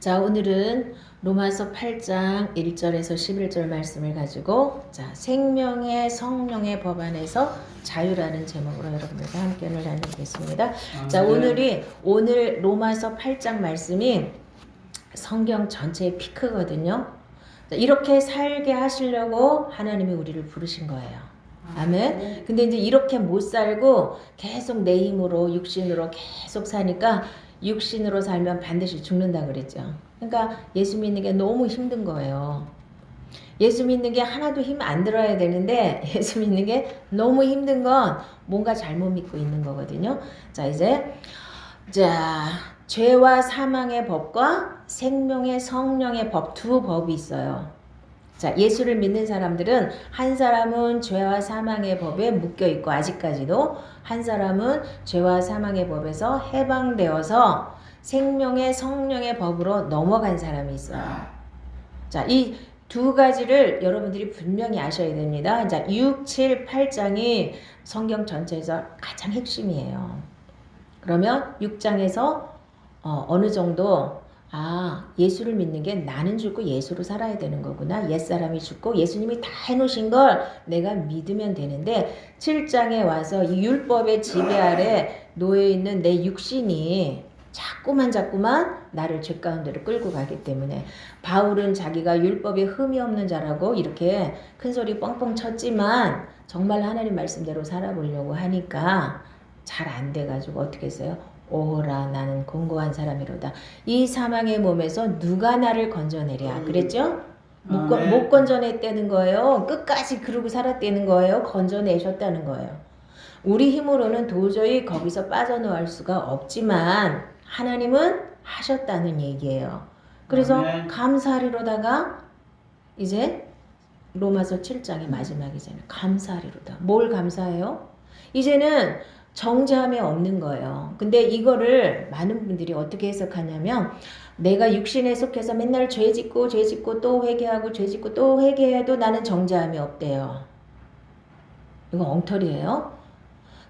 자, 오늘은 로마서 8장 1절에서 11절 말씀을 가지고 생명의 성령의 법 안에서 자유라는 제목으로 여러분들과 함께 오늘 나누겠습니다. 자, 오늘 로마서 8장 말씀이 성경 전체의 피크거든요. 자, 이렇게 살게 하시려고 하나님이 우리를 부르신 거예요. 아멘. 근데 이제 이렇게 못 살고 계속 내 힘으로 육신으로 계속 사니까 육신으로 살면 반드시 죽는다 그랬죠. 그러니까 예수 믿는 게 너무 힘든 거예요. 예수 믿는 게 하나도 힘 안 들어야 되는데 예수 믿는 게 너무 힘든 건 뭔가 잘못 믿고 있는 거거든요. 자, 죄와 사망의 법과 생명의 성령의 법, 두 법이 있어요. 자, 예수를 믿는 사람들은 한 사람은 죄와 사망의 법에 묶여 있고 아직까지도 한 사람은 죄와 사망의 법에서 해방되어서 생명의 성령의 법으로 넘어간 사람이 있어요. 자, 이 두 가지를 여러분들이 분명히 아셔야 됩니다. 자, 6, 7, 8장이 성경 전체에서 가장 핵심이에요. 그러면 6장에서 어느 정도 예수를 믿는 게 나는 죽고 예수로 살아야 되는 거구나. 옛사람이 죽고 예수님이 다 해놓으신 걸 내가 믿으면 되는데 7장에 와서 이 율법의 지배 아래 놓여있는 내 육신이 자꾸만 나를 죄 가운데로 끌고 가기 때문에 바울은 자기가 율법에 흠이 없는 자라고 이렇게 큰소리 뻥뻥 쳤지만 정말 하나님 말씀대로 살아보려고 하니까 잘 안 돼가지고 어떻게 했어요? 오호라 나는 공고한 사람이로다. 이 사망의 몸에서 누가 나를 건져내랴 그랬죠? 못 건져냈다는 거예요. 끝까지 그러고 살았다는 거예요. 건져내셨다는 거예요. 우리 힘으로는 도저히 거기서 빠져나올 수가 없지만 하나님은 하셨다는 얘기예요. 그래서 감사하리로다가 이제 로마서 7장의 마지막이잖아요. 감사하리로다. 뭘 감사해요? 이제는 정죄함이 없는 거예요. 근데 이거를 많은 분들이 어떻게 해석하냐면 내가 육신에 속해서 맨날 죄 짓고 또 회개하고 죄 짓고 또 회개해도 나는 정죄함이 없대요. 이거 엉터리예요.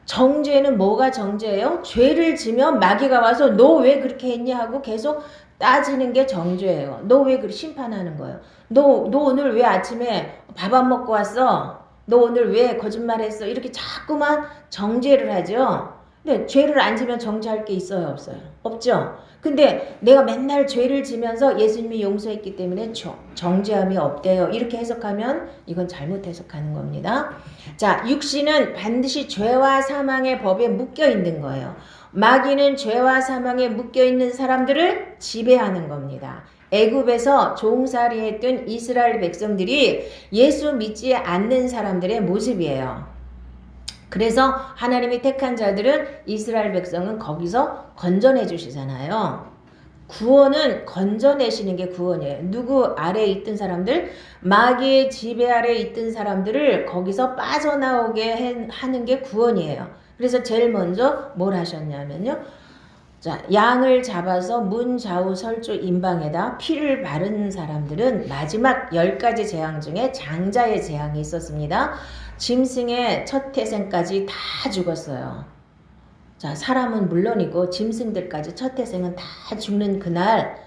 정죄는 뭐가 정죄예요? 죄를 지면 마귀가 와서 너 왜 그렇게 했냐 하고 계속 따지는 게 정죄예요. 너 왜 그렇게 심판하는 거예요? 너 오늘 왜 아침에 밥 안 먹고 왔어? 너 오늘 왜 거짓말했어? 이렇게 자꾸만 정죄를 하죠. 근데 죄를 안 지면 정죄할 게 있어요, 없어요? 없죠. 근데 내가 맨날 죄를 지면서 예수님이 용서했기 때문에 정죄함이 없대요. 이렇게 해석하면 이건 잘못 해석하는 겁니다. 자, 육신은 반드시 죄와 사망의 법에 묶여 있는 거예요. 마귀는 죄와 사망에 묶여 있는 사람들을 지배하는 겁니다. 애굽에서 종살이했던 이스라엘 백성들이 예수 믿지 않는 사람들의 모습이에요. 그래서 하나님이 택한 자들은 이스라엘 백성은 거기서 건져내 주시잖아요. 구원은 건져내시는 게 구원이에요. 누구 아래에 있던 사람들, 마귀의 지배 아래에 있던 사람들을 거기서 빠져나오게 하는 게 구원이에요. 그래서 제일 먼저 뭘 하셨냐면요. 자, 양을 잡아서 문 좌우 설주 임방에다 피를 바른 사람들은 마지막 10가지 재앙 중에 장자의 재앙이 있었습니다. 짐승의 첫 태생까지 다 죽었어요. 자, 사람은 물론이고 짐승들까지 첫 태생은 다 죽는 그날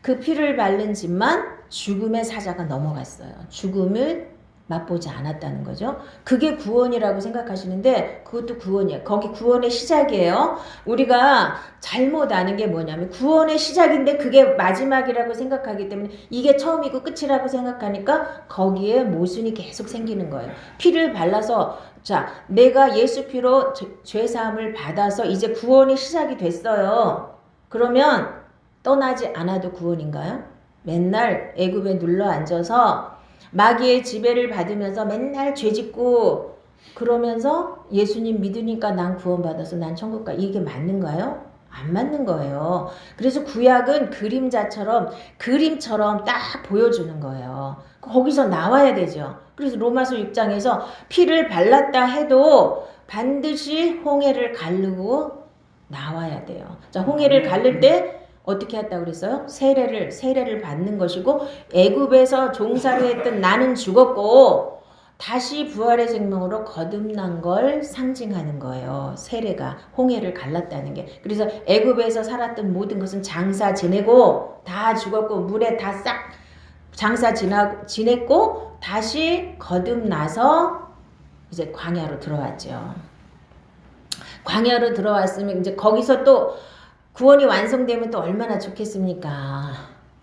그 피를 바른 집만 죽음의 사자가 넘어갔어요. 죽음을 맛보지 않았다는 거죠. 그게 구원이라고 생각하시는데 그것도 구원이에요. 거기 구원의 시작이에요. 우리가 잘못 아는 게 뭐냐면 구원의 시작인데 그게 마지막이라고 생각하기 때문에 이게 처음이고 끝이라고 생각하니까 거기에 모순이 계속 생기는 거예요. 피를 발라서 자, 내가 예수 피로 죄사함을 받아서 이제 구원이 시작이 됐어요. 그러면 떠나지 않아도 구원인가요? 맨날 애굽에 눌러 앉아서 마귀의 지배를 받으면서 맨날 죄짓고 그러면서 예수님 믿으니까 난 구원받아서 난 천국 가. 이게 맞는가요? 안 맞는 거예요. 그래서 구약은 그림처럼 딱 보여주는 거예요. 거기서 나와야 되죠. 그래서 로마서 6장에서 피를 발랐다 해도 반드시 홍해를 가르고 나와야 돼요. 자, 홍해를 가를 때 어떻게 했다고 그랬어요? 세례를 받는 것이고 애굽에서 종살이 했던 나는 죽었고 다시 부활의 생명으로 거듭난 걸 상징하는 거예요. 세례가 홍해를 갈랐다는 게. 그래서 애굽에서 살았던 모든 것은 장사 지내고 다 죽었고 물에 다 싹 장사 지냈고 다시 거듭나서 이제 광야로 들어왔죠. 광야로 들어왔으면 이제 거기서 또 구원이 완성되면 또 얼마나 좋겠습니까?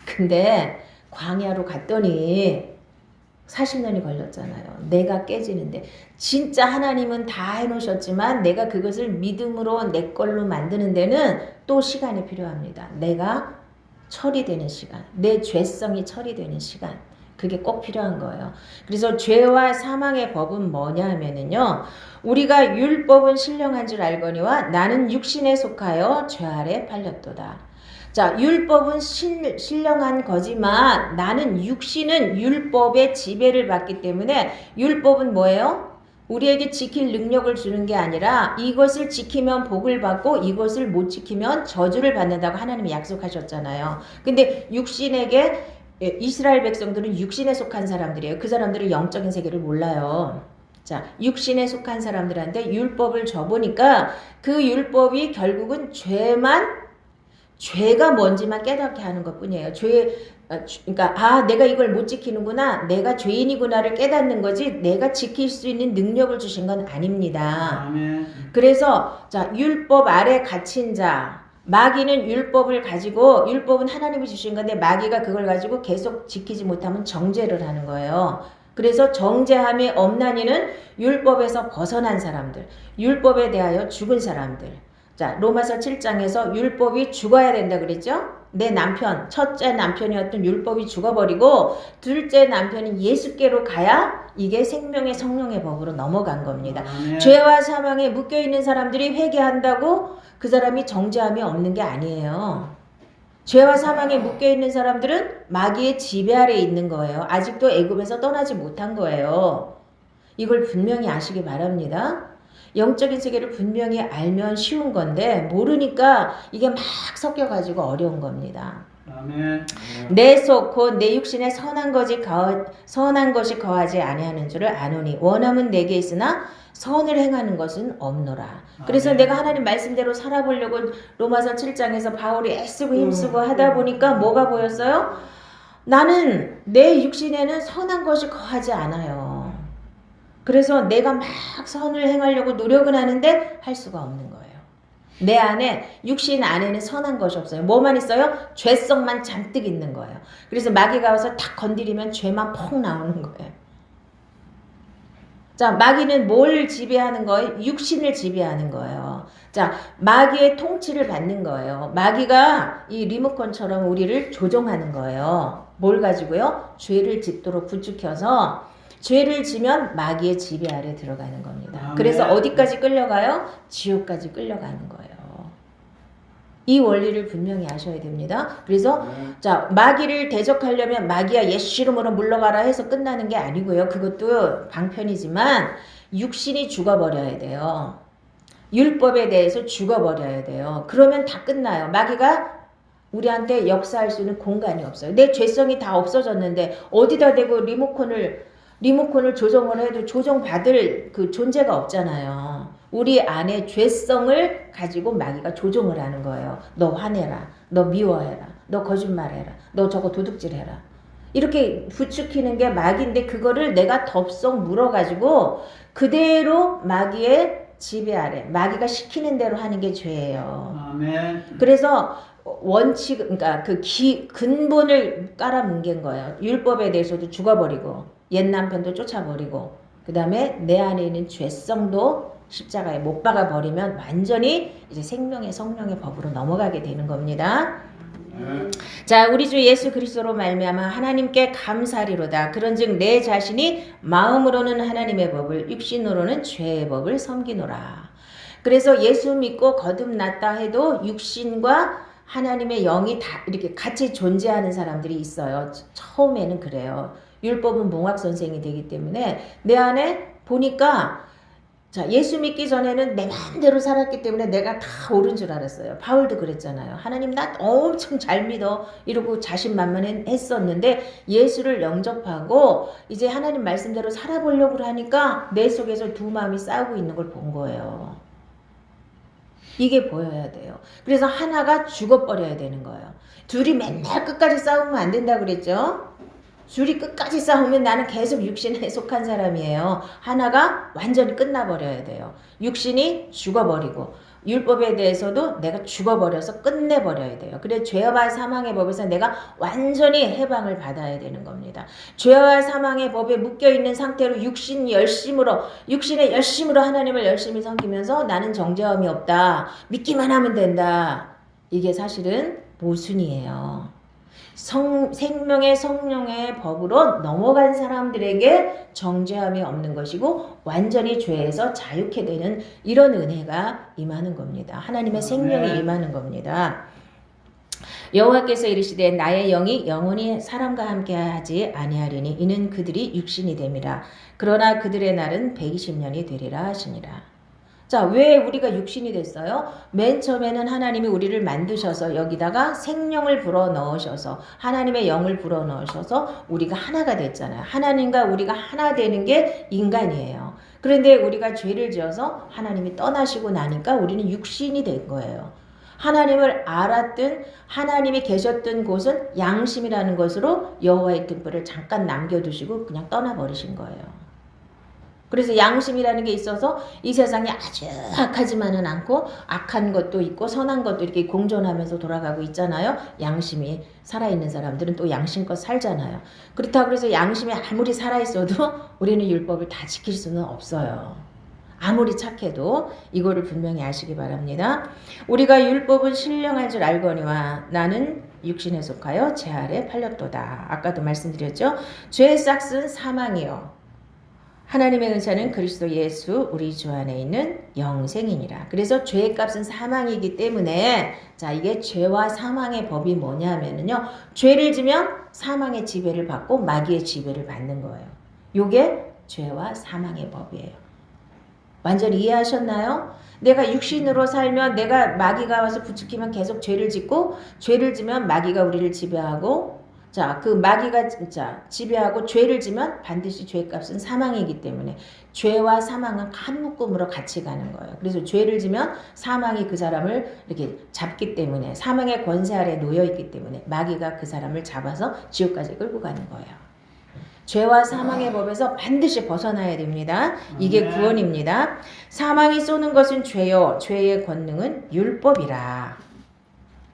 근데 광야로 갔더니 40년이 걸렸잖아요. 내가 깨지는데 진짜 하나님은 다 해놓으셨지만 내가 그것을 믿음으로 내 걸로 만드는 데는 또 시간이 필요합니다. 내가 처리되는 시간, 내 죄성이 처리되는 시간, 그게 꼭 필요한 거예요. 그래서 죄와 사망의 법은 뭐냐 하면은요, 우리가 율법은 신령한 줄 알거니와 나는 육신에 속하여 죄 아래 팔렸도다. 자, 율법은 신령한 거지만 나는 육신은 율법의 지배를 받기 때문에 율법은 뭐예요? 우리에게 지킬 능력을 주는 게 아니라 이것을 지키면 복을 받고 이것을 못 지키면 저주를 받는다고 하나님이 약속하셨잖아요. 근데 육신에게 이스라엘 백성들은 육신에 속한 사람들이에요. 그 사람들은 영적인 세계를 몰라요. 자, 육신에 속한 사람들한테 율법을 줘보니까 그 율법이 결국은 죄가 뭔지만 깨닫게 하는 것 뿐이에요. 그러니까 내가 이걸 못 지키는구나, 내가 죄인이구나를 깨닫는 거지 내가 지킬 수 있는 능력을 주신 건 아닙니다. 아멘. 그래서 자, 율법 아래 갇힌 자, 마귀는 율법을 가지고, 율법은 하나님이 주신 건데 마귀가 그걸 가지고 계속 지키지 못하면 정죄를 하는 거예요. 그래서 정죄함이 없는 이는 율법에서 벗어난 사람들, 율법에 대하여 죽은 사람들. 자, 로마서 7장에서 율법이 죽어야 된다 그랬죠? 내 남편, 첫째 남편이었던 율법이 죽어버리고 둘째 남편인 예수께로 가야 이게 생명의 성령의 법으로 넘어간 겁니다. 죄와 사망에 묶여있는 사람들이 회개한다고 그 사람이 정죄함이 없는 게 아니에요. 죄와 사망에 묶여있는 사람들은 마귀의 지배 아래 있는 거예요. 아직도 애굽에서 떠나지 못한 거예요. 이걸 분명히 아시기 바랍니다. 영적인 세계를 분명히 알면 쉬운 건데 모르니까 이게 막 섞여가지고 어려운 겁니다. 아멘. 내 속 곧 내 육신에 선한 것이 거하지 아니하는 줄을 아노니 원함은 내게 있으나 선을 행하는 것은 없노라. 그래서 내가 하나님 말씀대로 살아보려고 로마서 7장에서 바울이 애쓰고 힘쓰고 하다 보니까 뭐가 보였어요? 나는 내 육신에는 선한 것이 거하지 않아요. 그래서 내가 막 선을 행하려고 노력은 하는데 할 수가 없는 거예요. 내 안에, 육신 안에는 선한 것이 없어요. 뭐만 있어요? 죄성만 잔뜩 있는 거예요. 그래서 마귀가 와서 탁 건드리면 죄만 폭 나오는 거예요. 자, 마귀는 뭘 지배하는 거예요? 육신을 지배하는 거예요. 자, 마귀의 통치를 받는 거예요. 마귀가 이 리모컨처럼 우리를 조종하는 거예요. 뭘 가지고요? 죄를 짓도록 부추겨서 죄를 지면 마귀의 지배 아래 들어가는 겁니다. 그래서 어디까지 끌려가요? 지옥까지 끌려가는 거예요. 이 원리를 분명히 아셔야 됩니다. 그래서 자, 마귀를 대적하려면 마귀야 예수 이름으로 물러가라 해서 끝나는 게 아니고요. 그것도 방편이지만 육신이 죽어버려야 돼요. 율법에 대해서 죽어버려야 돼요. 그러면 다 끝나요. 마귀가 우리한테 역사할 수 있는 공간이 없어요. 내 죄성이 다 없어졌는데 어디다 대고 리모컨을 조정을 해도 조정받을 그 존재가 없잖아요. 우리 안에 죄성을 가지고 마귀가 조종을 하는 거예요. 너 화내라. 너 미워해라. 너 거짓말해라. 너 저거 도둑질해라. 이렇게 부추기는 게 마귀인데 그거를 내가 덥석 물어가지고 그대로 마귀의 지배 아래, 마귀가 시키는 대로 하는 게 죄예요. 아멘. 그래서 원칙, 그러니까 근본을 깔아뭉갠 거예요. 율법에 대해서도 죽어버리고 옛 남편도 쫓아버리고 그 다음에 내 안에 있는 죄성도 십자가에 못 박아버리면 완전히 이제 생명의 성령의 법으로 넘어가게 되는 겁니다. 자, 우리 주 예수 그리스도로 말미암아 하나님께 감사리로다. 그런즉 내 자신이 마음으로는 하나님의 법을 육신으로는 죄의 법을 섬기노라. 그래서 예수 믿고 거듭났다 해도 육신과 하나님의 영이 다 이렇게 같이 존재하는 사람들이 있어요. 처음에는 그래요. 율법은 몽학 선생이 되기 때문에 내 안에 보니까 자, 예수 믿기 전에는 내 마음대로 살았기 때문에 내가 다 옳은 줄 알았어요. 바울도 그랬잖아요. 하나님 나 엄청 잘 믿어 이러고 자신만만했었는데 예수를 영접하고 이제 하나님 말씀대로 살아보려고 하니까 내 속에서 두 마음이 싸우고 있는 걸 본 거예요. 이게 보여야 돼요. 그래서 하나가 죽어버려야 되는 거예요. 둘이 맨날 끝까지 싸우면 안 된다고 그랬죠? 둘이 끝까지 싸우면 나는 계속 육신에 속한 사람이에요. 하나가 완전히 끝나버려야 돼요. 육신이 죽어버리고 율법에 대해서도 내가 죽어버려서 끝내버려야 돼요. 그래 죄와 사망의 법에서 내가 완전히 해방을 받아야 되는 겁니다. 죄와 사망의 법에 묶여있는 상태로 육신의 열심으로 하나님을 열심히 섬기면서 나는 정죄함이 없다. 믿기만 하면 된다. 이게 사실은 모순이에요. 생명의 성령의 법으로 넘어간 사람들에게 정죄함이 없는 것이고 완전히 죄에서 자유케 되는 이런 은혜가 임하는 겁니다. 하나님의 생명이 임하는 겁니다. 여호와께서 이르시되 나의 영이 영원히 사람과 함께하지 아니하리니 이는 그들이 육신이 됨이라. 그러나 그들의 날은 120년이 되리라 하시니라. 자, 왜 우리가 육신이 됐어요? 맨 처음에는 하나님이 우리를 만드셔서 여기다가 생명을 불어넣으셔서 하나님의 영을 불어넣으셔서 우리가 하나가 됐잖아요. 하나님과 우리가 하나 되는 게 인간이에요. 그런데 우리가 죄를 지어서 하나님이 떠나시고 나니까 우리는 육신이 된 거예요. 하나님을 알았든 하나님이 계셨던 곳은 양심이라는 것으로 여호와의 등불을 잠깐 남겨두시고 그냥 떠나버리신 거예요. 그래서 양심이라는 게 있어서 이 세상에 아주 악하지만은 않고 악한 것도 있고 선한 것도 이렇게 공존하면서 돌아가고 있잖아요. 양심이 살아있는 사람들은 또 양심껏 살잖아요. 그렇다고 해서 양심이 아무리 살아있어도 우리는 율법을 다 지킬 수는 없어요. 아무리 착해도 이거를 분명히 아시기 바랍니다. 우리가 율법은 신령한 줄 알거니와 나는 육신에 속하여 제 아래 팔렸도다. 아까도 말씀드렸죠. 죄의 싹은 사망이요. 하나님의 은사는 그리스도 예수 우리 주 안에 있는 영생이니라. 그래서 죄의 값은 사망이기 때문에 자 이게 죄와 사망의 법이 뭐냐면요. 죄를 지면 사망의 지배를 받고 마귀의 지배를 받는 거예요. 요게 죄와 사망의 법이에요. 완전히 이해하셨나요? 내가 육신으로 살면 내가 마귀가 와서 부추기면 계속 죄를 짓고 죄를 지면 마귀가 우리를 지배하고 자, 그 마귀가 진짜 지배하고 죄를 지면 반드시 죄값은 사망이기 때문에 죄와 사망은 한 묶음으로 같이 가는 거예요. 그래서 죄를 지면 사망이 그 사람을 이렇게 잡기 때문에 사망의 권세 아래 놓여 있기 때문에 마귀가 그 사람을 잡아서 지옥까지 끌고 가는 거예요. 죄와 사망의 법에서 반드시 벗어나야 됩니다. 이게 구원입니다. 사망이 쏘는 것은 죄요. 죄의 권능은 율법이라.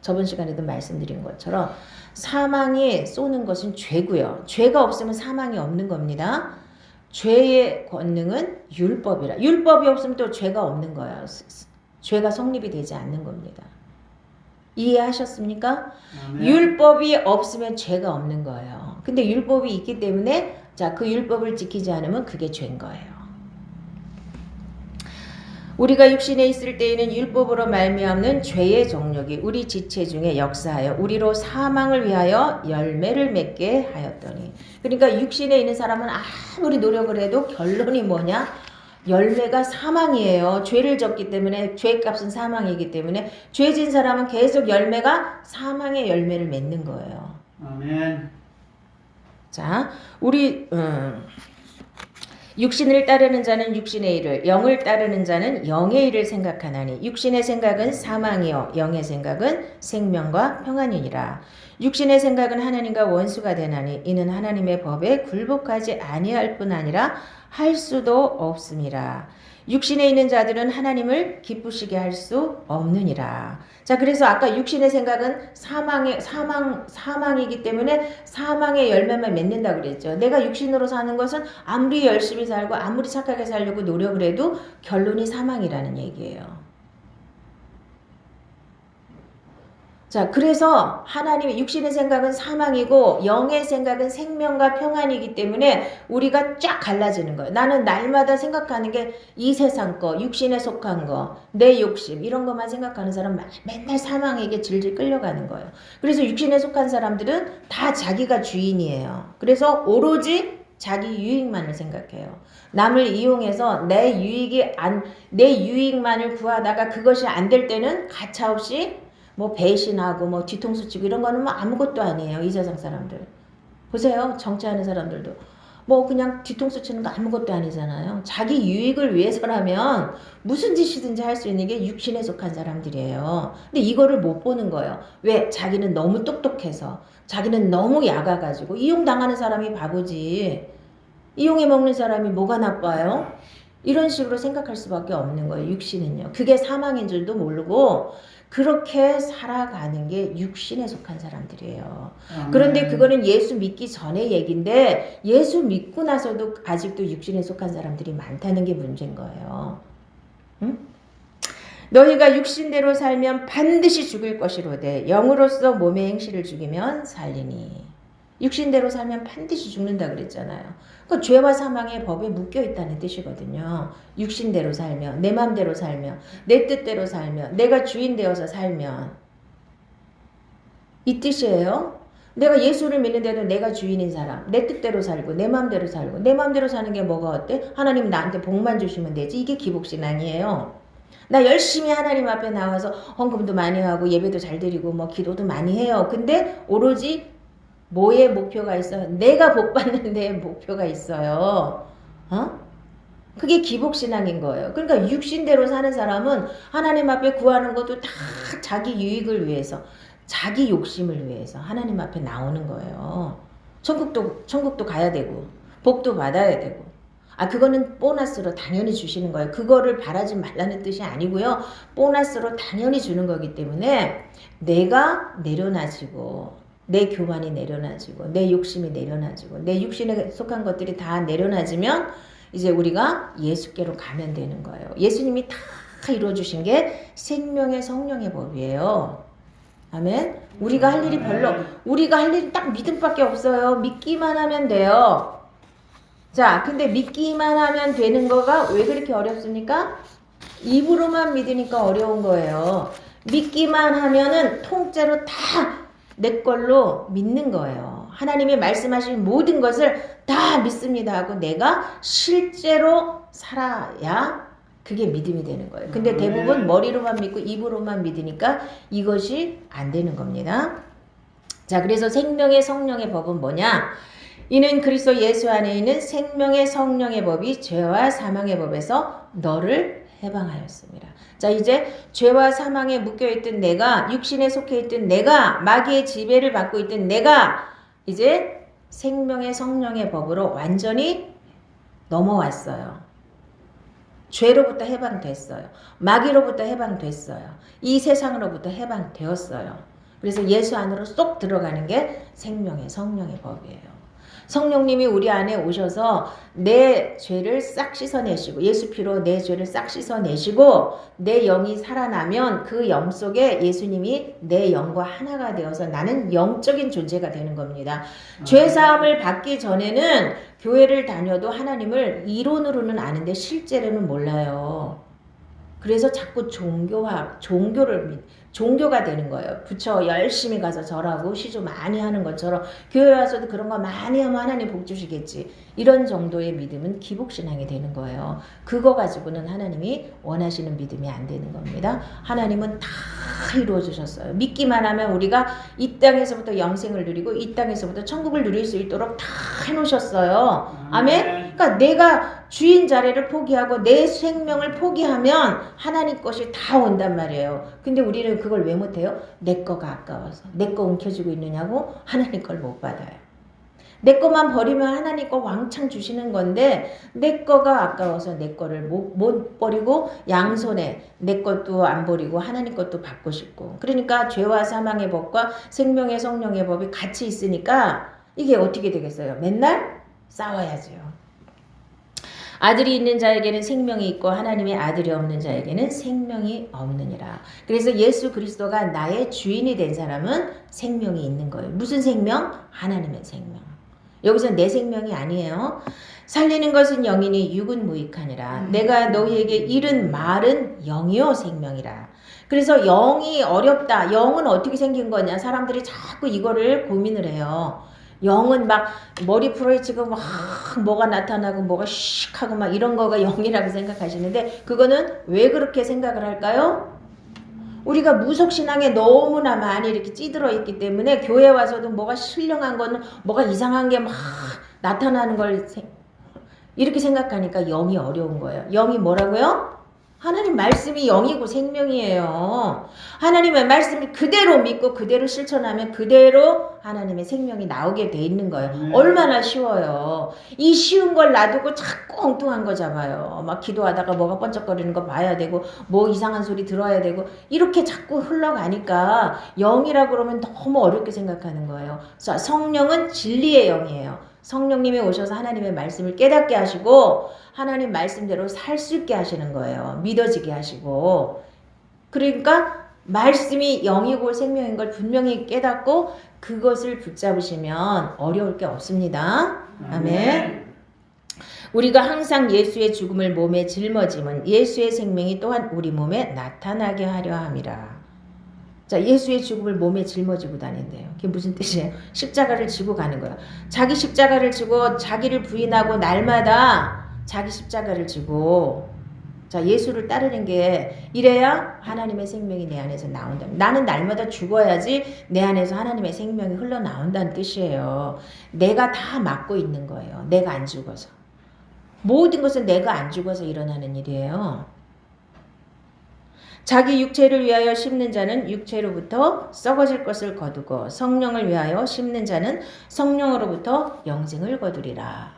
저번 시간에도 말씀드린 것처럼 사망이 쏘는 것은 죄고요. 죄가 없으면 사망이 없는 겁니다. 죄의 권능은 율법이라. 율법이 없으면 또 죄가 없는 거예요. 죄가 성립이 되지 않는 겁니다. 이해하셨습니까? 율법이 없으면 죄가 없는 거예요. 근데 율법이 있기 때문에 자, 그 율법을 지키지 않으면 그게 죄인 거예요. 우리가 육신에 있을 때에는 율법으로 말미암는 죄의 정욕이 우리 지체 중에 역사하여 우리로 사망을 위하여 열매를 맺게 하였더니. 그러니까 육신에 있는 사람은 아무리 노력을 해도 결론이 뭐냐? 열매가 사망이에요. 죄를 졌기 때문에 죄값은 사망이기 때문에 죄진 사람은 계속 열매가 사망의 열매를 맺는 거예요. 아멘. 자, 우리 육신을 따르는 자는 육신의 일을, 영을 따르는 자는 영의 일을 생각하나니 육신의 생각은 사망이요 영의 생각은 생명과 평안이니라. 육신의 생각은 하나님과 원수가 되나니 이는 하나님의 법에 굴복하지 아니할 뿐 아니라 할 수도 없음이라. 육신에 있는 자들은 하나님을 기쁘시게 할 수 없느니라. 자, 그래서 아까 육신의 생각은 사망이기 때문에 사망의 열매만 맺는다고 그랬죠. 내가 육신으로 사는 것은 아무리 열심히 살고 아무리 착하게 살려고 노력을 해도 결론이 사망이라는 얘기예요. 자, 그래서 하나님의 육신의 생각은 사망이고 영의 생각은 생명과 평안이기 때문에 우리가 쫙 갈라지는 거예요. 나는 날마다 생각하는 게 이 세상 거, 육신에 속한 거, 내 욕심 이런 것만 생각하는 사람 맨날 사망에게 질질 끌려가는 거예요. 그래서 육신에 속한 사람들은 다 자기가 주인이에요. 그래서 오로지 자기 유익만을 생각해요. 남을 이용해서 내 유익만을 구하다가 그것이 안 될 때는 가차없이 뭐 배신하고 뭐 뒤통수 치고 이런 거는 뭐 아무것도 아니에요. 이 세상 사람들. 보세요. 정치하는 사람들도. 뭐 그냥 뒤통수 치는 거 아무것도 아니잖아요. 자기 유익을 위해서라면 무슨 짓이든지 할 수 있는 게 육신에 속한 사람들이에요. 근데 이거를 못 보는 거예요. 왜? 자기는 너무 똑똑해서, 자기는 너무 약아가지고. 이용당하는 사람이 바보지. 이용해 먹는 사람이 뭐가 나빠요? 이런 식으로 생각할 수밖에 없는 거예요. 육신은요. 그게 사망인 줄도 모르고 그렇게 살아가는 게 육신에 속한 사람들이에요. 그런데 그거는 예수 믿기 전의 얘기인데 예수 믿고 나서도 아직도 육신에 속한 사람들이 많다는 게 문제인 거예요. 응? 너희가 육신대로 살면 반드시 죽을 것이로되 영으로서 몸의 행실을 죽이면 살리니. 육신대로 살면 반드시 죽는다 그랬잖아요. 그 죄와 사망의 법에 묶여 있다는 뜻이거든요. 육신대로 살면, 내 맘대로 살면, 내 뜻대로 살면, 내가 주인 되어서 살면 이 뜻이에요. 내가 예수를 믿는데도 내가 주인인 사람, 내 뜻대로 살고 내 맘대로 살고 내 맘대로 사는 게 뭐가 어때? 하나님 나한테 복만 주시면 되지. 이게 기복신앙이에요. 나 열심히 하나님 앞에 나와서 헌금도 많이 하고 예배도 잘 드리고 뭐 기도도 많이 해요. 근데 오로지 뭐의 목표가 있어요? 내가 복 받는 데에 목표가 있어요. 그게 기복신앙인 거예요. 그러니까 육신대로 사는 사람은 하나님 앞에 구하는 것도 다 자기 유익을 위해서, 자기 욕심을 위해서 하나님 앞에 나오는 거예요. 천국도 가야 되고, 복도 받아야 되고. 그거는 보너스로 당연히 주시는 거예요. 그거를 바라지 말라는 뜻이 아니고요. 보너스로 당연히 주는 거기 때문에 내가 내려놔지고, 내 교만이 내려놔지고 내 욕심이 내려놔지고 내 육신에 속한 것들이 다 내려놔지면 이제 우리가 예수께로 가면 되는 거예요. 예수님이 다 이루어주신 게 생명의 성령의 법이에요. 아멘. 우리가 할 일이 딱 믿음밖에 없어요. 믿기만 하면 돼요. 자, 근데 믿기만 하면 되는 거가 왜 그렇게 어렵습니까? 입으로만 믿으니까 어려운 거예요. 믿기만 하면은 통째로 다 내 걸로 믿는 거예요. 하나님이 말씀하신 모든 것을 다 믿습니다 하고 내가 실제로 살아야 그게 믿음이 되는 거예요. 근데 대부분 머리로만 믿고 입으로만 믿으니까 이것이 안 되는 겁니다. 자, 그래서 생명의 성령의 법은 뭐냐? 이는 그리스도 예수 안에 있는 생명의 성령의 법이 죄와 사망의 법에서 너를 해방하였습니다. 자, 이제 죄와 사망에 묶여있던 내가, 육신에 속해있던 내가, 마귀의 지배를 받고 있던 내가 이제 생명의 성령의 법으로 완전히 넘어왔어요. 죄로부터 해방됐어요. 마귀로부터 해방됐어요. 이 세상으로부터 해방되었어요. 그래서 예수 안으로 쏙 들어가는 게 생명의 성령의 법이에요. 성령님이 우리 안에 오셔서 내 죄를 싹 씻어내시고 예수 피로 내 죄를 싹 씻어내시고 내 영이 살아나면 그 영 속에 예수님이 내 영과 하나가 되어서 나는 영적인 존재가 되는 겁니다. 죄사함을 받기 전에는 교회를 다녀도 하나님을 이론으로는 아는데 실제로는 몰라요. 그래서 자꾸 종교가 되는 거예요. 부처 열심히 가서 절하고 시조 많이 하는 것처럼 교회 와서도 그런 거 많이 하면 하나님 복 주시겠지. 이런 정도의 믿음은 기복신앙이 되는 거예요. 그거 가지고는 하나님이 원하시는 믿음이 안 되는 겁니다. 하나님은 다 이루어 주셨어요. 믿기만 하면 우리가 이 땅에서부터 영생을 누리고 이 땅에서부터 천국을 누릴 수 있도록 다 해놓으셨어요. 아멘? 그러니까 내가 주인 자리를 포기하고 내 생명을 포기하면 하나님 것이 다 온단 말이에요. 근데 우리는 그걸 왜 못해요? 내 거가 아까워서. 내 거 움켜쥐고 있느냐고 하나님 걸 못 받아요. 내 거만 버리면 하나님 거 왕창 주시는 건데 내 거가 아까워서 내 거를 못 버리고 양손에 내 것도 안 버리고 하나님 것도 받고 싶고. 그러니까 죄와 사망의 법과 생명의 성령의 법이 같이 있으니까 이게 어떻게 되겠어요? 맨날 싸워야죠. 아들이 있는 자에게는 생명이 있고 하나님의 아들이 없는 자에게는 생명이 없느니라. 그래서 예수 그리스도가 나의 주인이 된 사람은 생명이 있는 거예요. 무슨 생명? 하나님의 생명. 여기서 내 생명이 아니에요. 살리는 것은 영이니 육은 무익하니라. 내가 너희에게 이른 말은 영이요 생명이라. 그래서 영이 어렵다. 영은 어떻게 생긴 거냐? 사람들이 자꾸 이거를 고민을 해요. 영은 막 머리 풀어헤치고 막 뭐가 나타나고 뭐가 씩 하고 막 이런 거가 영이라고 생각하시는데 그거는 왜 그렇게 생각을 할까요? 우리가 무속신앙에 너무나 많이 이렇게 찌들어 있기 때문에 교회 와서도 뭐가 신령한 거는 뭐가 이상한 게 막 나타나는 걸 이렇게 생각하니까 영이 어려운 거예요. 영이 뭐라고요? 하나님 말씀이 영이고 생명이에요. 하나님의 말씀을 그대로 믿고 그대로 실천하면 그대로 하나님의 생명이 나오게 돼 있는 거예요. 얼마나 쉬워요. 이 쉬운 걸 놔두고 자꾸 엉뚱한 거 잡아요. 막 기도하다가 뭐가 번쩍거리는 거 봐야 되고 뭐 이상한 소리 들어야 되고 이렇게 자꾸 흘러가니까 영이라고 그러면 너무 어렵게 생각하는 거예요. 자, 성령은 진리의 영이에요. 성령님이 오셔서 하나님의 말씀을 깨닫게 하시고 하나님 말씀대로 살 수 있게 하시는 거예요. 믿어지게 하시고. 그러니까 말씀이 영이고 생명인 걸 분명히 깨닫고 그것을 붙잡으시면 어려울 게 없습니다. 아멘. 우리가 항상 예수의 죽음을 몸에 짊어짐은 예수의 생명이 또한 우리 몸에 나타나게 하려 함이라. 자, 예수의 죽음을 몸에 짊어지고 다닌대요. 그게 무슨 뜻이에요? 십자가를 지고 가는 거예요. 자기 십자가를 지고 자기를 부인하고 날마다 자기 십자가를 지고 자, 예수를 따르는 게 이래야 하나님의 생명이 내 안에서 나온다. 나는 날마다 죽어야지 내 안에서 하나님의 생명이 흘러나온다는 뜻이에요. 내가 다 막고 있는 거예요. 내가 안 죽어서. 모든 것은 내가 안 죽어서 일어나는 일이에요. 자기 육체를 위하여 심는 자는 육체로부터 썩어질 것을 거두고 성령을 위하여 심는 자는 성령으로부터 영생을 거두리라.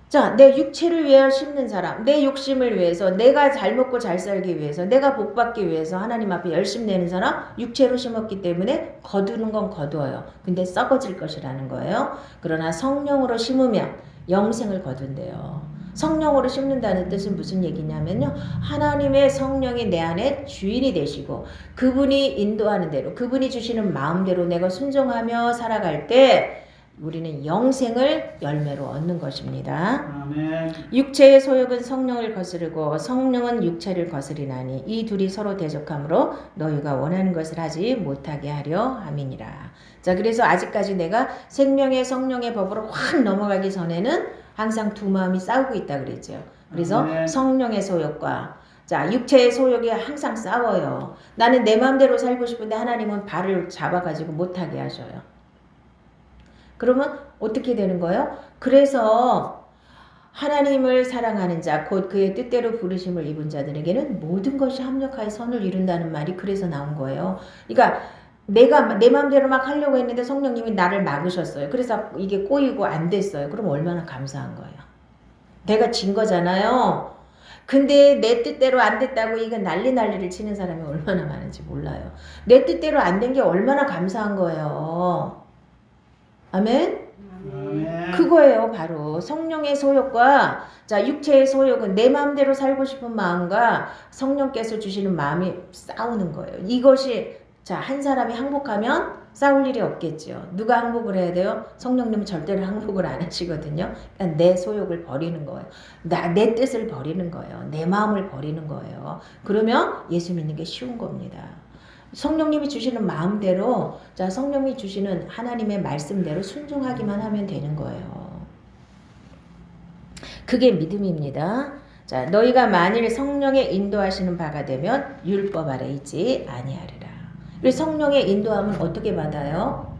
자, 내 육체를 위하여 심는 사람, 내 욕심을 위해서, 내가 잘 먹고 잘 살기 위해서, 내가 복받기 위해서 하나님 앞에 열심 내는 사람 육체로 심었기 때문에 거두는 건 거두어요. 근데 썩어질 것이라는 거예요. 그러나 성령으로 심으면 영생을 거둔대요. 성령으로 심는다는 뜻은 무슨 얘기냐면요. 하나님의 성령이 내 안에 주인이 되시고 그분이 인도하는 대로 그분이 주시는 마음대로 내가 순종하며 살아갈 때 우리는 영생을 열매로 얻는 것입니다. 아멘. 육체의 소욕은 성령을 거스르고 성령은 육체를 거스리나니 이 둘이 서로 대적하므로 너희가 원하는 것을 하지 못하게 하려 함이니라. 자, 그래서 아직까지 내가 생명의 성령의 법으로 확 넘어가기 전에는 항상 두 마음이 싸우고 있다 그랬죠. 그래서 성령의 소욕과 자, 육체의 소욕이 항상 싸워요. 나는 내 마음대로 살고 싶은데 하나님은 발을 잡아가지고 못하게 하셔요. 그러면 어떻게 되는 거예요? 그래서 하나님을 사랑하는 자, 곧 그의 뜻대로 부르심을 입은 자들에게는 모든 것이 합력하여 선을 이룬다는 말이 그래서 나온 거예요. 그러니까 내가 내 마음대로 막 하려고 했는데 성령님이 나를 막으셨어요. 그래서 이게 꼬이고 안 됐어요. 그럼 얼마나 감사한 거예요. 내가 진 거잖아요. 근데 내 뜻대로 안 됐다고 이거 난리를 치는 사람이 얼마나 많은지 몰라요. 내 뜻대로 안 된 게 얼마나 감사한 거예요. 아멘? 그거예요. 바로 성령의 소욕과 자, 육체의 소욕은 내 마음대로 살고 싶은 마음과 성령께서 주시는 마음이 싸우는 거예요. 이것이 자, 한 사람이 항복하면 싸울 일이 없겠죠. 누가 항복을 해야 돼요? 성령님은 절대로 항복을 안 하시거든요. 그러니까 내 소욕을 버리는 거예요. 내 뜻을 버리는 거예요. 내 마음을 버리는 거예요. 그러면 예수 믿는 게 쉬운 겁니다. 성령님이 주시는 마음대로 자, 성령이 주시는 하나님의 말씀대로 순종하기만 하면 되는 거예요. 그게 믿음입니다. 자, 너희가 만일 성령의 인도하시는 바가 되면 율법 아래 있지 아니하리라. 그리고 성령의 인도함은 어떻게 받아요?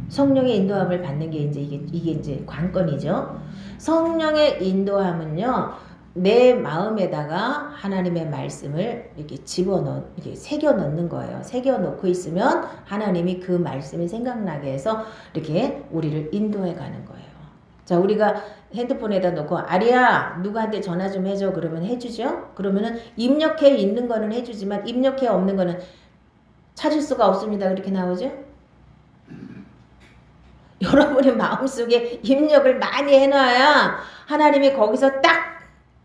성령의 인도함을 받는 게 이게 이제 관건이죠. 성령의 인도함은요, 내 마음에다가 하나님의 말씀을 이렇게 이렇게 새겨 넣는 거예요. 새겨 놓고 있으면 하나님이 그 말씀이 생각나게 해서 이렇게 우리를 인도해 가는 거예요. 자, 우리가 핸드폰에다 놓고 아리야 누구한테 전화 좀 해줘 그러면 해주죠. 그러면은 입력해 있는 거는 해주지만 입력해 없는 거는 찾을 수가 없습니다. 그렇게 나오죠? 여러분의 마음속에 입력을 많이 해놔야 하나님이 거기서 딱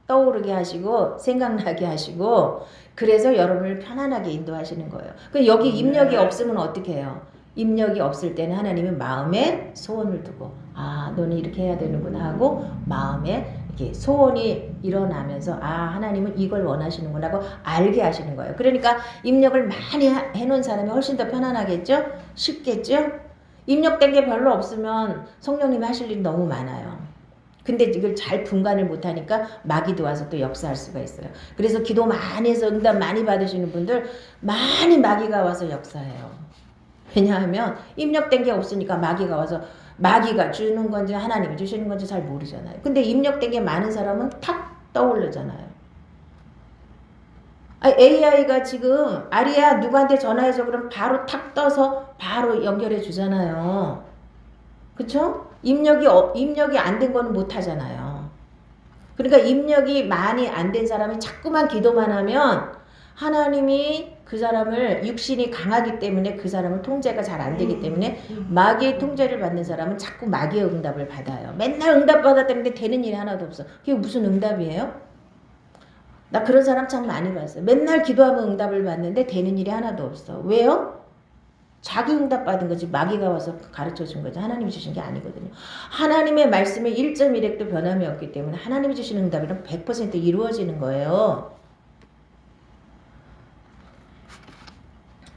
떠오르게 하시고 생각나게 하시고 그래서 여러분을 편안하게 인도하시는 거예요. 여기 입력이 없으면 어떻게 해요? 입력이 없을 때는 하나님은 마음에 소원을 두고 아 너는 이렇게 해야 되는구나 하고 마음에 이렇게 소원이 일어나면서 아 하나님은 이걸 원하시는구나 하고 알게 하시는 거예요. 그러니까 입력을 많이 해놓은 사람이 훨씬 더 편안하겠죠? 쉽겠죠? 입력된 게 별로 없으면 성령님이 하실 일이 너무 많아요. 근데 이걸 잘 분간을 못하니까 마귀도 와서 또 역사할 수가 있어요. 그래서 기도 많이 해서 응답 많이 받으시는 분들 많이 마귀가 와서 역사해요. 왜냐하면 입력된 게 없으니까 마귀가 와서 마귀가 주는 건지 하나님이 주시는 건지 잘 모르잖아요. 근데 입력된 게 많은 사람은 탁 떠오르잖아요. AI가 지금 아리야 누구한테 전화해서 그럼 바로 탁 떠서 바로 연결해 주잖아요. 그쵸? 입력이 안 된 거는 못 하잖아요. 그러니까 입력이 많이 안 된 사람이 자꾸만 기도만 하면 하나님이 그 사람을 육신이 강하기 때문에 그 사람을 통제가 잘 안 되기 때문에 마귀의 통제를 받는 사람은 자꾸 마귀의 응답을 받아요. 맨날 응답 받았다는데 되는 일이 하나도 없어. 그게 무슨 응답이에요? 나 그런 사람 참 많이 봤어요. 맨날 기도하면 응답을 받는데 되는 일이 하나도 없어. 왜요? 자기 응답 받은 거지 마귀가 와서 가르쳐 준 거지 하나님이 주신 게 아니거든요. 하나님의 말씀에 1.1핵도 변함이 없기 때문에 하나님이 주신 응답이란 100% 이루어지는 거예요.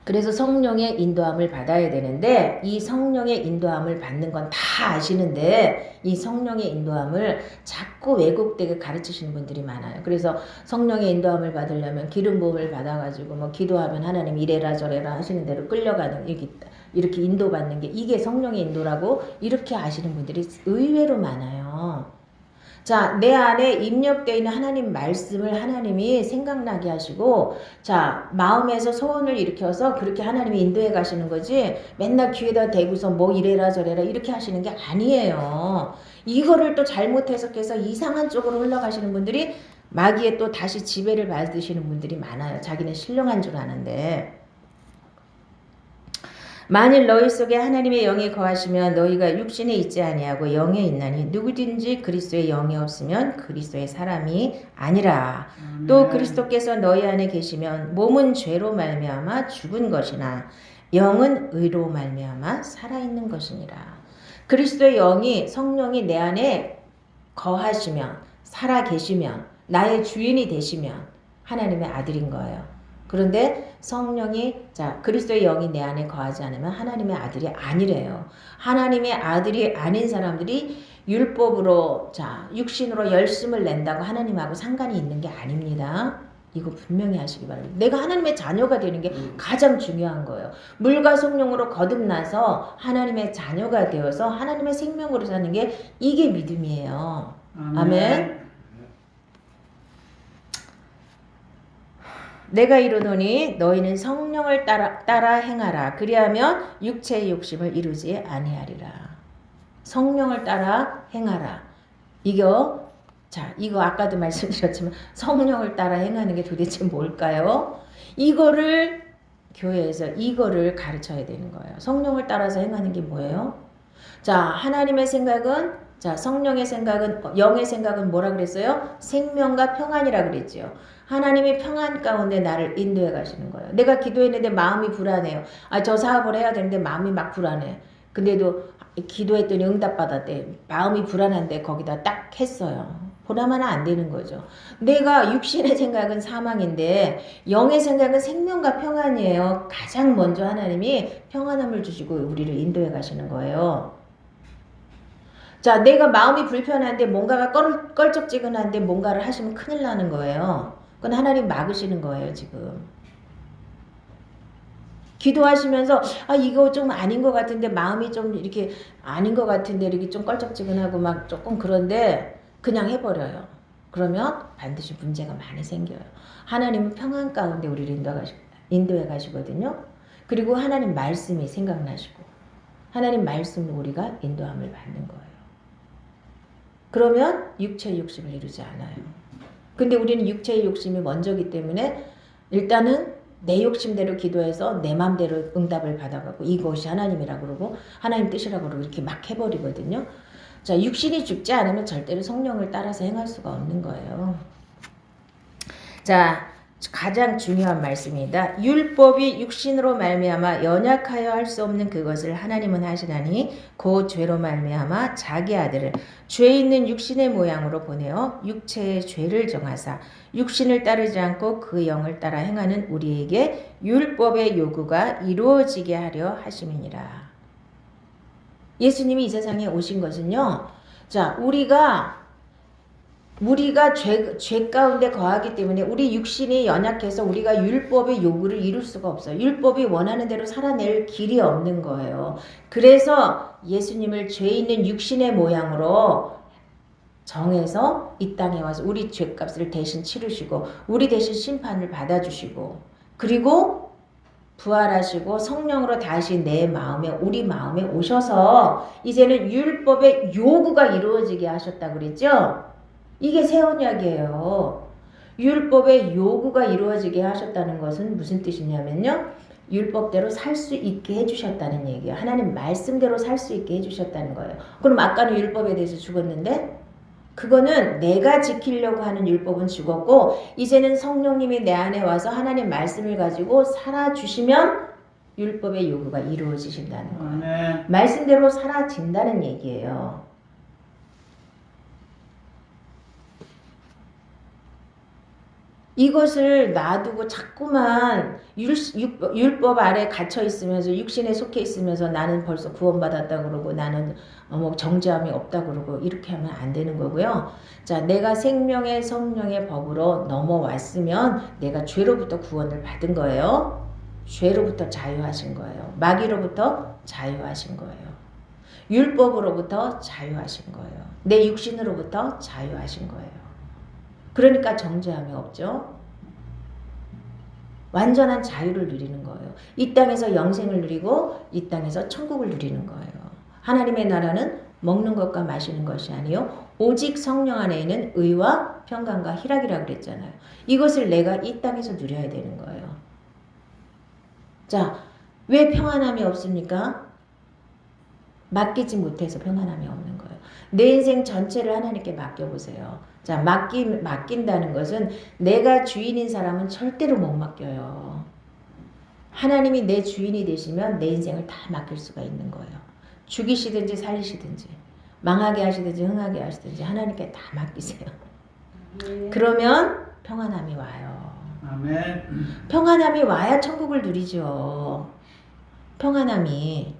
그래서 성령의 인도함을 받아야 되는데 이 성령의 인도함을 받는 건 다 아시는데 이 성령의 인도함을 자꾸 왜곡되게 가르치시는 분들이 많아요. 그래서 성령의 인도함을 받으려면 기름 부음을 받아가지고 뭐 기도하면 하나님 이래라 저래라 하시는 대로 끌려가는 이렇게 인도받는 게 이게 성령의 인도라고 이렇게 아시는 분들이 의외로 많아요. 자, 내 안에 입력되어 있는 하나님 말씀을 하나님이 생각나게 하시고 자, 마음에서 소원을 일으켜서 그렇게 하나님이 인도해 가시는 거지 맨날 귀에다 대고서 뭐 이래라 저래라 이렇게 하시는 게 아니에요. 이거를 또 잘못 해석해서 이상한 쪽으로 흘러가시는 분들이 마귀에 또 다시 지배를 받으시는 분들이 많아요. 자기는 신령한 줄 아는데. 만일 너희 속에 하나님의 영이 거하시면 너희가 육신에 있지 아니하고 영에 있나니 누구든지 그리스도의 영이 없으면 그리스도의 사람이 아니라. 또 그리스도께서 너희 안에 계시면 몸은 죄로 말미암아 죽은 것이나 영은 의로 말미암아 살아있는 것이니라. 그리스도의 영이 성령이 내 안에 거하시면 살아 계시면 나의 주인이 되시면 하나님의 아들인 거예요. 그런데 성령이 그리스도의 영이 내 안에 거하지 않으면 하나님의 아들이 아니래요. 하나님의 아들이 아닌 사람들이 율법으로 육신으로 열심을 낸다고 하나님하고 상관이 있는 게 아닙니다. 이거 분명히 하시기 바랍니다. 내가 하나님의 자녀가 되는 게 가장 중요한 거예요. 물과 성령으로 거듭나서 하나님의 자녀가 되어서 하나님의 생명으로 사는 게 이게 믿음이에요. 아멘. 내가 이르노니 너희는 성령을 따라 행하라. 그리하면 육체의 욕심을 이루지 아니하리라. 성령을 따라 행하라. 이거 아까도 말씀드렸지만 성령을 따라 행하는 게 도대체 뭘까요? 이거를 교회에서 이거를 가르쳐야 되는 거예요. 성령을 따라서 행하는 게 뭐예요? 하나님의 생각은 성령의 생각은 영의 생각은 뭐라 그랬어요? 생명과 평안이라 그랬죠. 하나님이 평안 가운데 나를 인도해 가시는 거예요. 내가 기도했는데 마음이 불안해요. 저 사업을 해야 되는데 마음이 막 불안해. 근데도 기도했더니 응답받았대. 마음이 불안한데 거기다 딱 했어요. 보나마나 안 되는 거죠. 내가 육신의 생각은 사망인데 영의 생각은 생명과 평안이에요. 가장 먼저 하나님이 평안함을 주시고 우리를 인도해 가시는 거예요. 내가 마음이 불편한데 뭔가가 껄쩍지근한데 뭔가를 하시면 큰일 나는 거예요. 그건 하나님 막으시는 거예요, 지금. 기도하시면서 이거 좀 아닌 것 같은데 마음이 좀 이렇게 아닌 것 같은데 이렇게 좀 껄쩍지근하고 막 조금 그런데 그냥 해버려요. 그러면 반드시 문제가 많이 생겨요. 하나님은 평안 가운데 우리를 인도해 가시거든요. 그리고 하나님 말씀이 생각나시고 하나님 말씀으로 우리가 인도함을 받는 거예요. 그러면 육체의 욕심을 이루지 않아요. 근데 우리는 육체의 욕심이 먼저기 때문에 일단은 내 욕심대로 기도해서 내 맘대로 응답을 받아가고 이것이 하나님이라고 그러고 하나님 뜻이라고 그러고 이렇게 막 해버리거든요. 육신이 죽지 않으면 절대로 성령을 따라서 행할 수가 없는 거예요. 가장 중요한 말씀입니다. 율법이 육신으로 말미암아 연약하여 할 수 없는 그것을 하나님은 하시나니 그 죄로 말미암아 자기 아들을 죄 있는 육신의 모양으로 보내어 육체의 죄를 정하사 육신을 따르지 않고 그 영을 따라 행하는 우리에게 율법의 요구가 이루어지게 하려 하심이니라. 예수님이 이 세상에 오신 것은요. 자, 우리가 죄 가운데 거하기 때문에 우리 육신이 연약해서 우리가 율법의 요구를 이룰 수가 없어요. 율법이 원하는 대로 살아낼 길이 없는 거예요. 그래서 예수님을 죄 있는 육신의 모양으로 정해서 이 땅에 와서 우리 죄값을 대신 치르시고 우리 대신 심판을 받아주시고 그리고 부활하시고 성령으로 다시 내 마음에 우리 마음에 오셔서 이제는 율법의 요구가 이루어지게 하셨다 그랬죠? 이게 새 언약이에요. 율법의 요구가 이루어지게 하셨다는 것은 무슨 뜻이냐면요. 율법대로 살 수 있게 해주셨다는 얘기예요. 하나님 말씀대로 살 수 있게 해주셨다는 거예요. 그럼 아까는 율법에 대해서 죽었는데 그거는 내가 지키려고 하는 율법은 죽었고 이제는 성령님이 내 안에 와서 하나님 말씀을 가지고 살아주시면 율법의 요구가 이루어지신다는 거예요. 말씀대로 살아진다는 얘기예요. 이것을 놔두고 자꾸만 율법 아래 갇혀 있으면서 육신에 속해 있으면서 나는 벌써 구원받았다 그러고 나는 뭐 정죄함이 없다 그러고 이렇게 하면 안 되는 거고요. 자, 내가 생명의 성령의 법으로 넘어왔으면 내가 죄로부터 구원을 받은 거예요. 죄로부터 자유하신 거예요. 마귀로부터 자유하신 거예요. 율법으로부터 자유하신 거예요. 내 육신으로부터 자유하신 거예요. 그러니까 정죄함이 없죠. 완전한 자유를 누리는 거예요. 이 땅에서 영생을 누리고 이 땅에서 천국을 누리는 거예요. 하나님의 나라는 먹는 것과 마시는 것이 아니요 오직 성령 안에 있는 의와 평강과 희락이라고 그랬잖아요. 이것을 내가 이 땅에서 누려야 되는 거예요. 자, 왜 평안함이 없습니까? 맡기지 못해서 평안함이 없는 거예요. 내 인생 전체를 하나님께 맡겨보세요. 자, 맡긴다는 것은 내가 주인인 사람은 절대로 못 맡겨요. 하나님이 내 주인이 되시면 내 인생을 다 맡길 수가 있는 거예요. 죽이시든지 살리시든지 망하게 하시든지 흥하게 하시든지 하나님께 다 맡기세요. 그러면 평안함이 와요. 아멘. 평안함이 와야 천국을 누리죠. 평안함이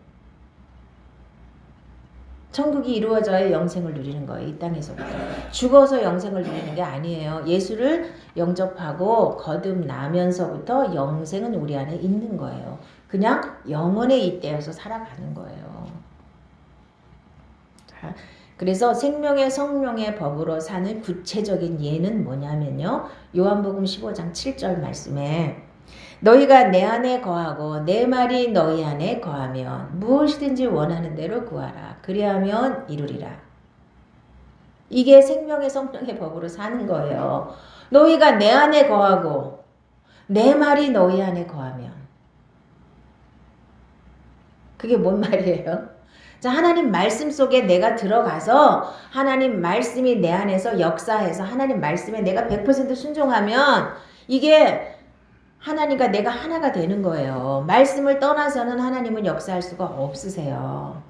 천국이 이루어져야 영생을 누리는 거예요. 이 땅에서부터. 죽어서 영생을 누리는 게 아니에요. 예수를 영접하고 거듭나면서부터 영생은 우리 안에 있는 거예요. 그냥 영원의 이때여서 살아가는 거예요. 자, 그래서 생명의 성령의 법으로 사는 구체적인 예는 뭐냐면요. 요한복음 15장 7절 말씀에 너희가 내 안에 거하고 내 말이 너희 안에 거하면 무엇이든지 원하는 대로 구하라. 그리하면 이루리라. 이게 생명의 성령의 법으로 사는 거예요. 너희가 내 안에 거하고 내 말이 너희 안에 거하면 그게 뭔 말이에요? 자, 하나님 말씀 속에 내가 들어가서 하나님 말씀이 내 안에서 역사해서 하나님 말씀에 내가 100% 순종하면 이게 하나님과 내가 하나가 되는 거예요. 말씀을 떠나서는 하나님은 역사할 수가 없으세요.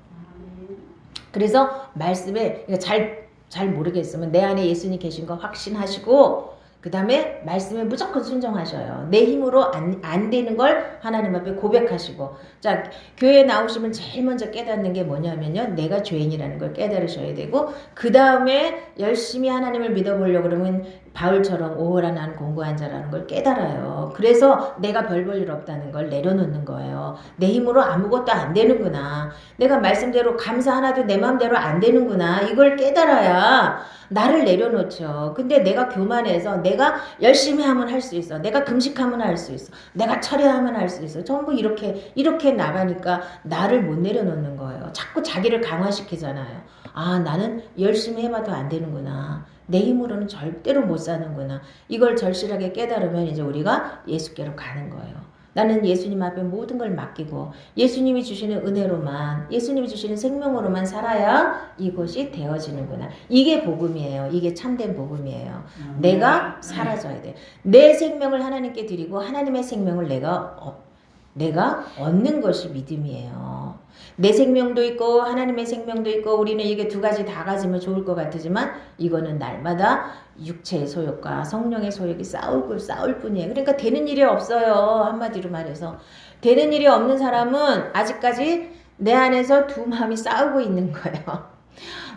그래서 말씀에 잘 모르겠으면 내 안에 예수님 계신 거 확신하시고 그 다음에 말씀에 무조건 순종하셔요. 내 힘으로 안 되는 걸 하나님 앞에 고백하시고 자, 교회에 나오시면 제일 먼저 깨닫는 게 뭐냐면요. 내가 죄인이라는 걸 깨달으셔야 되고 그 다음에 열심히 하나님을 믿어보려고 그러면 바울처럼 오호라 나는 공고한 자라는 걸 깨달아요. 그래서 내가 별 볼 일 없다는 걸 내려놓는 거예요. 내 힘으로 아무것도 안 되는구나. 내가 말씀대로 감사 하나도 내 마음대로 안 되는구나. 이걸 깨달아야 나를 내려놓죠. 근데 내가 교만해서 내가 열심히 하면 할 수 있어. 내가 금식하면 할 수 있어. 내가 철회하면 할 수 있어. 전부 이렇게 나가니까 나를 못 내려놓는 거예요. 자꾸 자기를 강화시키잖아요. 아, 나는 열심히 해봐도 안 되는구나. 내 힘으로는 절대로 못 사는구나. 이걸 절실하게 깨달으면 이제 우리가 예수께로 가는 거예요. 나는 예수님 앞에 모든 걸 맡기고 예수님이 주시는 은혜로만 예수님이 주시는 생명으로만 살아야 이것이 되어지는구나. 이게 복음이에요. 이게 참된 복음이에요. 내가 사라져야 돼. 내 생명을 하나님께 드리고 하나님의 생명을 내가 얻는 것이 믿음이에요. 내 생명도 있고 하나님의 생명도 있고 우리는 이게 두 가지 다 가지면 좋을 것 같지만 이거는 날마다 육체의 소욕과 성령의 소욕이 싸울 뿐이에요. 그러니까 되는 일이 없어요. 한마디로 말해서 되는 일이 없는 사람은 아직까지 내 안에서 두 마음이 싸우고 있는 거예요.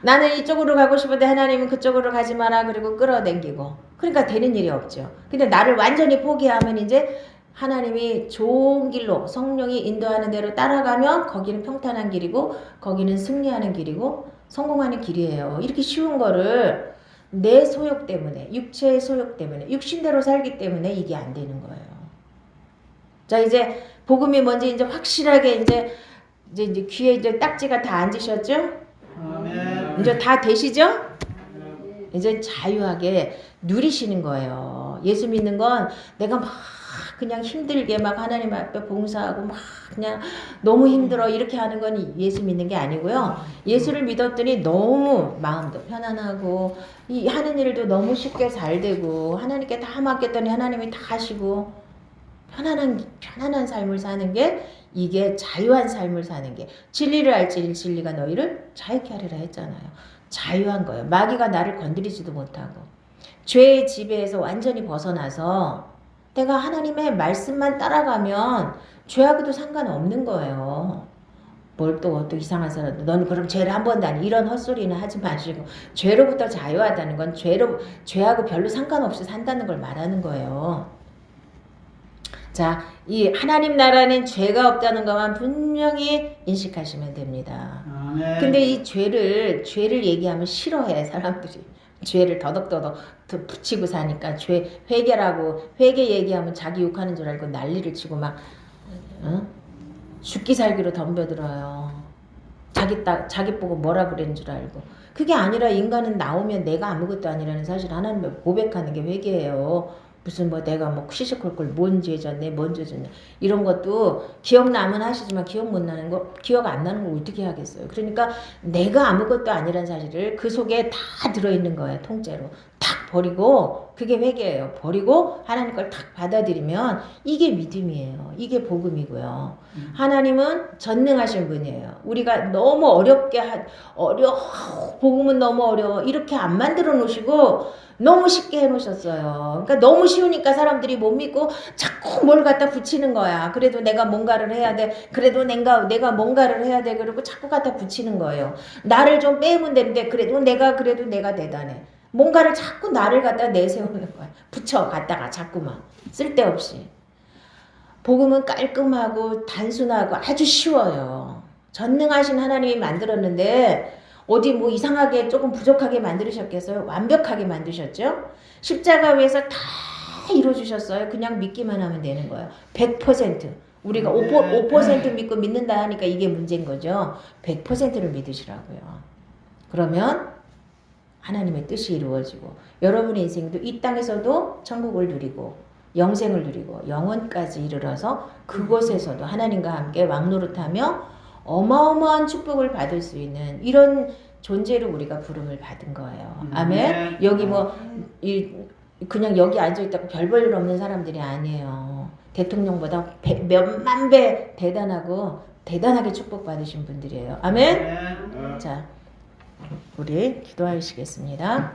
나는 이쪽으로 가고 싶은데 하나님은 그쪽으로 가지 마라 그리고 끌어당기고. 그러니까 되는 일이 없죠. 근데 나를 완전히 포기하면 이제 하나님이 좋은 길로 성령이 인도하는 대로 따라가면 거기는 평탄한 길이고 거기는 승리하는 길이고 성공하는 길이에요. 이렇게 쉬운 거를 내 소욕 때문에, 육체의 소욕 때문에, 육신대로 살기 때문에 이게 안 되는 거예요. 자, 이제 복음이 뭔지 이제 확실하게 이제 귀에 이제 딱지가 다 앉으셨죠? 아멘. 이제 다 되시죠? 이제 자유하게 누리시는 거예요. 예수 믿는 건 내가 막 그냥 힘들게 막 하나님 앞에 봉사하고 막 그냥 너무 힘들어 이렇게 하는 건 예수 믿는 게 아니고요. 예수를 믿었더니 너무 마음도 편안하고 이 하는 일도 너무 쉽게 잘 되고 하나님께 다 맡겼더니 하나님이 다 하시고 편안한 삶을 사는 게 이게 자유한 삶을 사는 게 진리를 알지 진리가 너희를 자유케 하리라 했잖아요. 자유한 거예요. 마귀가 나를 건드리지도 못하고 죄의 지배에서 완전히 벗어나서 내가 하나님의 말씀만 따라가면 죄하고도 상관없는 거예요. 뭘 또 이상한 사람 넌 그럼 죄를 한 번도 안 이런 헛소리는 하지 마시고 죄로부터 자유하다는 건 죄하고 별로 상관없이 산다는 걸 말하는 거예요. 자, 이 하나님 나라는 죄가 없다는 것만 분명히 인식하시면 됩니다. 아멘. 근데 이 죄를 얘기하면 싫어해 사람들이. 죄를 더덕더덕 붙이고 사니까 회개 얘기하면 자기 욕하는 줄 알고 난리를 치고 막 죽기 살기로 덤벼들어요. 자기 보고 뭐라 그랬는 줄 알고. 그게 아니라 인간은 나오면 내가 아무것도 아니라는 사실 하나님을 고백하는 게 회개예요. 무슨 뭐 내가 뭐 시시콜콜 뭔 죄졌네 뭔 죄졌네 이런 것도 기억나면 하시지만 기억 못 나는 거 기억 안 나는 걸 어떻게 하겠어요. 그러니까 내가 아무것도 아니라는 사실을 그 속에 다 들어있는 거예요. 통째로 탁 버리고 그게 회개예요. 버리고 하나님 걸 탁 받아들이면 이게 믿음이에요. 이게 복음이고요. 하나님은 전능하신 분이에요. 우리가 너무 어렵게 복음은 너무 어려워 이렇게 안 만들어 놓으시고 너무 쉽게 해놓으셨어요. 그러니까 너무 쉬우니까 사람들이 못 믿고 자꾸 뭘 갖다 붙이는 거야. 그래도 내가 뭔가를 해야 돼. 그래도 내가 뭔가를 해야 돼. 그리고 자꾸 갖다 붙이는 거예요. 나를 좀 빼면 되는데 그래도 내가 대단해. 뭔가를 자꾸 나를 갖다 내세우는 거야. 갖다가 자꾸만 쓸데없이. 복음은 깔끔하고 단순하고 아주 쉬워요. 전능하신 하나님이 만들었는데 어디 뭐 이상하게 조금 부족하게 만드셨겠어요? 완벽하게 만드셨죠? 십자가 위에서 다 이루어주셨어요. 그냥 믿기만 하면 되는 거예요. 100%. 우리가 5% 믿고 믿는다 하니까 이게 문제인 거죠. 100%를 믿으시라고요. 그러면 하나님의 뜻이 이루어지고 여러분의 인생도 이 땅에서도 천국을 누리고 영생을 누리고 영원까지 이르러서 그곳에서도 하나님과 함께 왕노릇하며 어마어마한 축복을 받을 수 있는 이런 존재로 우리가 부름을 받은 거예요. 아멘. 여기 그냥 여기 앉아있다고 별 볼 일 없는 사람들이 아니에요. 대통령보다 몇만 배 대단하게 축복받으신 분들이에요. 아멘. 자, 우리 기도하시겠습니다.